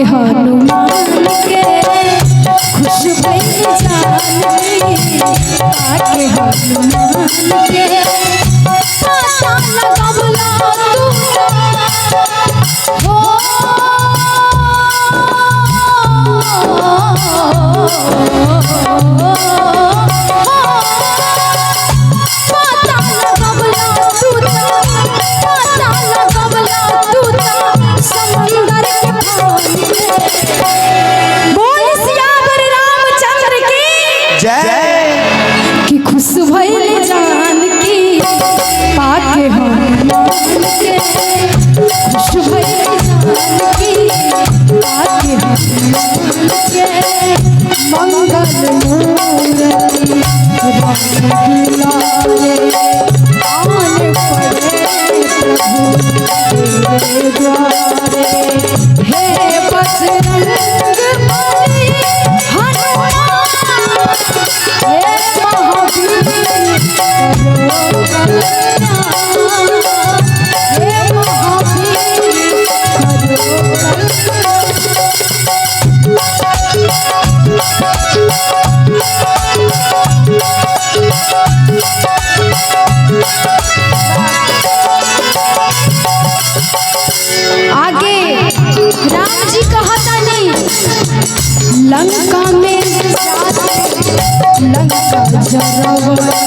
पाके हनुमान के खुश भइल जानकी पाके हनुमान के पता लगवला तू हो कि खुश भइल जानकी पाके हनुमान के खुश भइल जानकी पाके हनुमान के मंगल मूर्ति राम दुलारे आने पड़े प्रभु तेरे द्वारे हे बजरंग बली हनुमान हे महावीर करो कल्याण हे महावीर आगे राम जी कहता नहीं लंका में लंका जरवला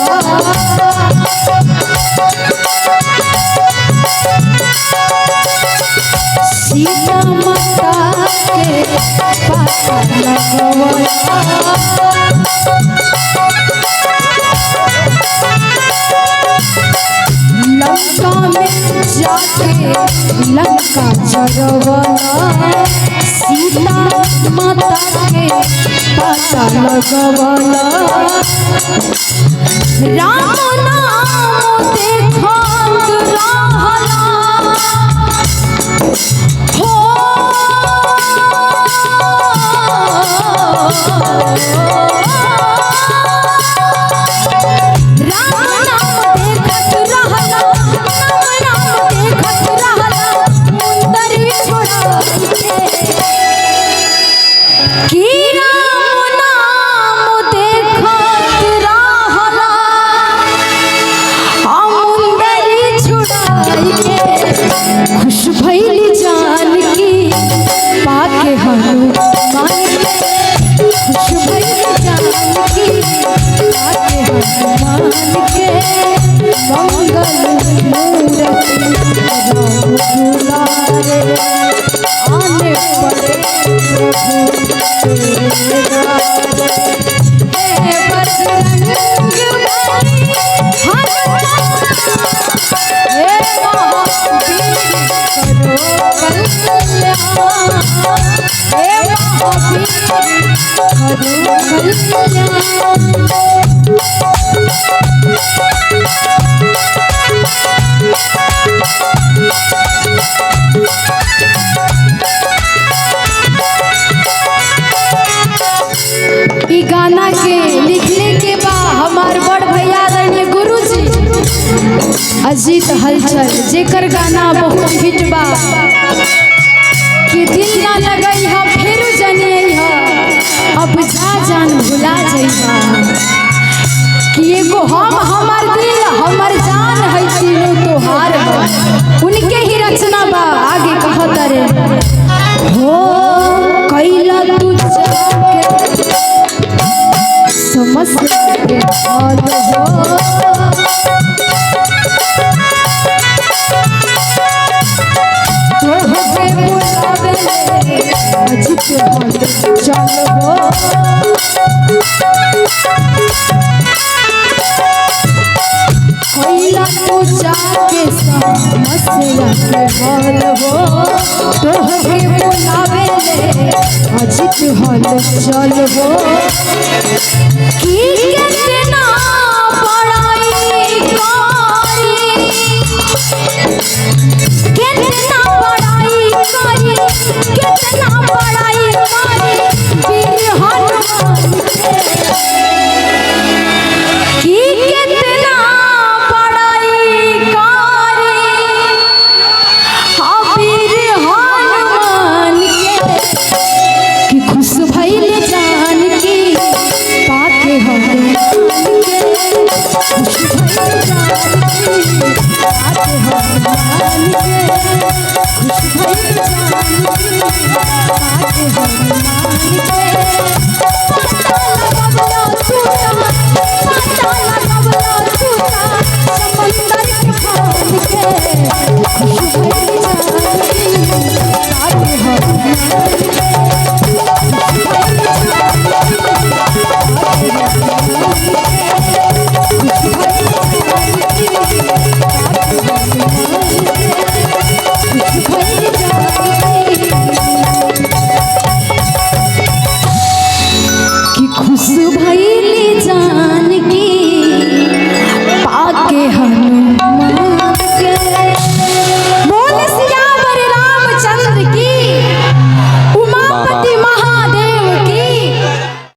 सीता माता के पाता लगवला लंका में जाके लंका जरवला सीता माता के पाता लगवला राम नाम देखत रहला हो राम नाम देखत रहला नाम देखत रहला मुंदरी छोड़ा कि राम नाम देखत रहला मुंदरी छुड़ाई के खुश भइल जानकी पाके हनुमान के खुश भइल जानकी पाके हनुमान के मंगल मूर्ति राम दुलारे आने पड़े प्रभु तेरे द्वारे हे बजरंग बली हनुमान हे महावीर करो कल्याण हे महावीर करो कल्याण ई गाना के लिखने के बाद हमार बड़ भैया आदरणीय गुरुजी अजीत हलचल जेकर गाना बहुत हिट बा कि दिल ना लगई हा फिर जनिए हा अब जा जान भुला जइहा कि एगो हम हमार दिल हमर जान है तीनों तोहार उनके ही रचना बा आगे कहत रे हो कैला तू जाके समस्या के हाल हो तोहके बुलावे अजित हाल चल हो कैला तू जाके समस्या के हाल हो तोहके बुलावे अजित हाल चल हो कि कितना बड़ाई करी कितना बड़ाई करी कितना बड़ाई करी वीर हनुमान कि कितना बड़ाई करी वीर हनुमान के खुश भइल